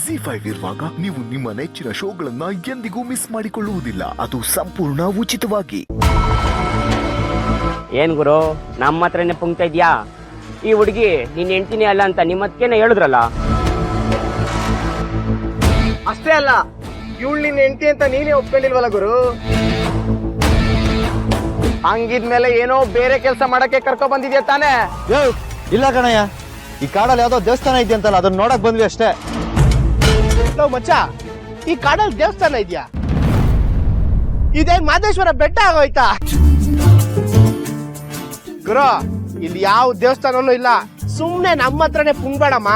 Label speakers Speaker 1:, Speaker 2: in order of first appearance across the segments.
Speaker 1: ZEE5 ಇರುವಾಗ ನೀವು ನಿಮ್ಮ ನೆಚ್ಚಿನ ಶೋಗಳನ್ನ ಎಂದಿಗೂ ಮಿಸ್ ಮಾಡಿಕೊಳ್ಳುವುದಿಲ್ಲ. ಅದು ಸಂಪೂರ್ಣ ಉಚಿತವಾಗಿ.
Speaker 2: ಏನ್ ಗುರು ನಮ್ಮ ಹತ್ರನೇ ಪುಂಕ್ತಾ ಇದ್ಯಾ? ಈ ಹುಡುಗಿ ನಿನ್ ಹೆಂಡ್ತಿನೇ ಅಲ್ಲ ಅಂತ ನಿಮ್ಮತ್ಕೇನೆ ಹೇಳಿದ್ರಲ್ಲ.
Speaker 3: ಅಷ್ಟೇ ಅಲ್ಲ, ಇವಳು ನಿನ್ ಹೆಂಡ್ತಿ ಅಂತ ನೀನೇ ಒಪ್ಕೊಂಡಿಲ್ವಲ್ಲ ಗುರು. ಹಂಗಿದ್ಮೇಲೆ ಏನೋ ಬೇರೆ ಕೆಲಸ ಮಾಡಕ್ಕೆ ಕರ್ಕೊ ಬಂದಿದ್ಯಾ ತಾನೇ?
Speaker 4: ಇಲ್ಲ ಕಣಯ್ಯ, ಈ ಕಾಡಲ್ಲಿ ಯಾವ್ದೋ ದೇವಸ್ಥಾನ ಇದೆಯಂತಲ್ಲ, ಅದನ್ನ ನೋಡಕ್ ಬಂದ್ವಿ ಅಷ್ಟೇ.
Speaker 3: ನಾವು ಮಚ್ಚ, ಈ ಕಾಡಲ್ಲಿ ದೇವಸ್ಥಾನ ಇದೆಯಾ? ಇದೇನ್ ಮಾದೇಶ್ವರ ಬೆಟ್ಟ ಆಗೋಯ್ತಾ? ಗುರು, ಇಲ್ಲಿ ಯಾವ ದೇವಸ್ಥಾನನೂ ಇಲ್ಲ. ಸುಮ್ನೆ ನಮ್ಮ ಹತ್ರನೇ ಪುಂಗ್ಬೇಡಮ್ಮ.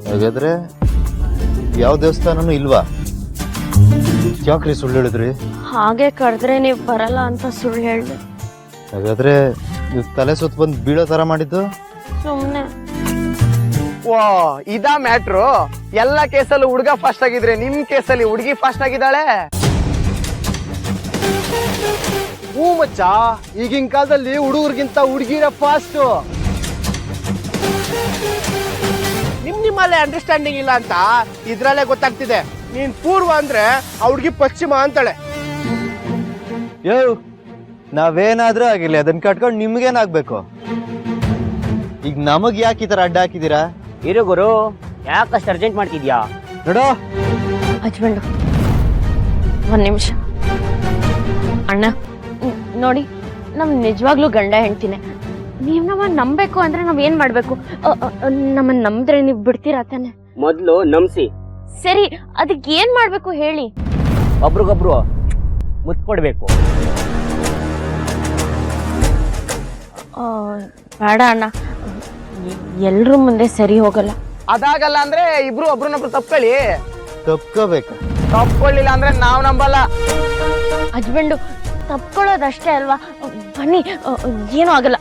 Speaker 4: ಹಾಗಾದ್ರೆ ಯಾವ ದೇವಸ್ಥಾನನೂ ಇಲ್ವಾ? ಯಾಕ್ರಿ ಸುಳ್ಳು ಹೇಳಿದ್ರಿ?
Speaker 5: ಹಾಗೆ ಕರೆದ್ರೆ ನೀವು ಬರಲ್ಲ ಅಂತ ಸುಳ್ಳು ಹೇಳ್ದೆ.
Speaker 4: ಹಾಗಾದ್ರೆ ನೀವು ತಲೆ ಸುತ್ತ ಬಂದು ಬೀಳೋ ತರ ಮಾಡಿದ್ದು?
Speaker 5: ಸುಮ್ನೆ.
Speaker 3: ಓ, ಇದಾ ಮ್ಯಾಟ್ರು? ಎಲ್ಲ ಕೇಸಲ್ಲೂ ಹುಡುಗ ಫಾಸ್ಟ್ ಆಗಿದ್ರೆ ನಿಮ್ ಕೇಸಲ್ಲಿ ಹುಡುಗಿ ಫಾಸ್ಟ್ ಆಗಿದ್ದಾಳೆ. ಹೂ ಮಚ್ಚ, ಈಗಿನ ಕಾಲದಲ್ಲಿ ಹುಡುಗರಿಗಿಂತ ಹುಡುಗಿರ ಫಾಸ್ಟ್. ನಿಮ್ಮಲ್ಲೇ ಅಂಡರ್ಸ್ಟ್ಯಾಂಡಿಂಗ್ ಇಲ್ಲ ಅಂತ ಇದ್ರಲ್ಲೇ ಗೊತ್ತಾಗ್ತಿದೆ. ನೀನ್ ಪೂರ್ವ ಅಂದ್ರೆ ಆ ಹುಡುಗಿ ಪಶ್ಚಿಮ ಅಂತಾಳೆ.
Speaker 4: ಯೋ, ನಾವೇನಾದ್ರೂ ಆಗಿರ್ಲಿ, ಅದನ್ನ ಕಟ್ಕೊಂಡು ನಿಮ್ಗೇನಾಗ್ಬೇಕು? ಈಗ ನಮಗ್ ಯಾಕೆ ಈ ತರ ಅಡ್ಡ ಹಾಕಿದೀರಾ?
Speaker 2: ಇರು ಗುರು, ಯಾಕಷ್ಟು ಅರ್ಜೆಂಟ್ ಮಾಡ್ತಿದ್ಯಾ?
Speaker 4: ನೋಡೋ
Speaker 5: ಹಚ್ಬಂಡು, ಒಂದ್ ನಿಮಿಷ. ಅಣ್ಣ ನೋಡಿ, ನಮ್ ನಿಜವಾಗ್ಲೂ ಗಂಡ ಹೆಂಡ್ತಿನೇ. ನೀವ್ ನಮ್ಮನ್ನ ನಂಬೇಕು ಅಂದ್ರೆ ನಾವ್ ಏನ್ ಮಾಡ್ಬೇಕು? ನಮ್ಮನ್ನ ನಂಬಿದ್ರೆ ನೀವ್ ಬಿಡ್ತೀರಾ ತಾನೆ?
Speaker 2: ಮೊದ್ಲು ನಂಬಿಸಿ.
Speaker 5: ಸರಿ, ಅದಕ್ಕೆ ಏನ್ ಮಾಡ್ಬೇಕು ಹೇಳಿ?
Speaker 2: ಒಬ್ರಿಗೊಬ್ರು ಮುತ್ಕೊಡ್ಬೇಕು.
Speaker 5: ಬೇಡ ಅಣ್ಣ, ಎಲ್ರೂ ಮುಂದೆ ಸರಿ ಹೋಗಲ್ಲ.
Speaker 3: ಅದಾಗಲ್ಲ ಅಂದ್ರೆ ಇಬ್ರು ಒಬ್ರನ್ನೊಬ್ರು ತಪ್ಕೊಳ್ಳಿ.
Speaker 4: ತಪ್ಕೋಬೇಕ?
Speaker 3: ತಪ್ಕೊಳ್ಳಿಲ್ಲ ಅಂದ್ರೆ ನಾವ್ ನಂಬಲ್ಲ.
Speaker 5: ಹಸ್ಬೆಂಡು ತಪ್ಕೊಳ್ಳೋದಷ್ಟೇ ಅಲ್ವಾ? ಬನ್ನಿ, ಏನೂ ಆಗಲ್ಲ.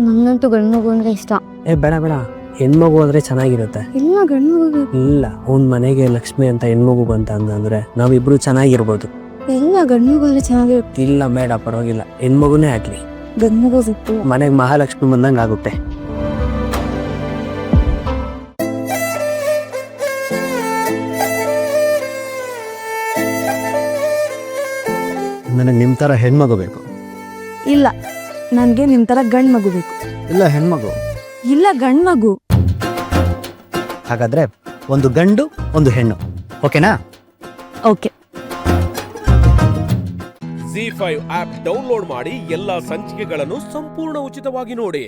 Speaker 6: ನಂಗಂತೂ ಗಂಡು ಮಗು ಅಂದ್ರೆ ಇಷ್ಟ.
Speaker 7: ಬೇಡ ಬೇಡ, ಹೆಣ್ಮಗು ಅಂದ್ರೆ ಚೆನ್ನಾಗಿರುತ್ತೆ.
Speaker 6: ಇಲ್ಲ, ಗಂಡು ಮಗು.
Speaker 7: ಇಲ್ಲ, ಅವ್ನ ಮನೆಗೆ ಲಕ್ಷ್ಮಿ ಅಂತ ಹೆಣ್ಮಗು ಬಂತ ಅಂದ್ರೆ ನಾವಿಬ್ರು ಚೆನ್ನಾಗಿರ್ಬೋದು.
Speaker 6: ಇಲ್ಲ, ಗಂಡು ಮಗು ಅಂದ್ರೆ ಚೆನ್ನಾಗಿರುತ್ತೆ.
Speaker 7: ಇಲ್ಲ ಬೇಡ, ಪರವಾಗಿಲ್ಲ, ಹೆಣ್ಮಗುನೇ ಆಗ್ಲಿ.
Speaker 6: ಗಂಡು ಮಗು ಸಿಕ್ತು
Speaker 7: ಮನೆಗೆ ಮಹಾಲಕ್ಷ್ಮಿ ಬಂದಂಗ ಆಗುತ್ತೆ.
Speaker 4: ನನಗೆ ನಿಮ್ ತರ ಹೆಣ್ಮಗು ಬೇಕು.
Speaker 6: ಇಲ್ಲ, ನನ್ಗೆ ನಿಮ್ ತರ ಗಂಡ್ ಮಗು ಬೇಕು.
Speaker 4: ಇಲ್ಲ, ಹೆಣ್ಮಗು.
Speaker 6: ಇಲ್ಲ, ಗಂಡ್ ಮಗು.
Speaker 4: ಹಾಗಾದ್ರೆ ಒಂದು ಗಂಡು ಒಂದು ಹೆಣ್ಣು, ಓಕೆನಾ?
Speaker 6: ಓಕೆ.
Speaker 8: ZEE5 ಆಪ್ ಡೌನ್ಲೋಡ್ ಮಾಡಿ ಎಲ್ಲಾ ಸಂಚಿಕೆಗಳನ್ನು ಸಂಪೂರ್ಣ ಉಚಿತವಾಗಿ ನೋಡಿ.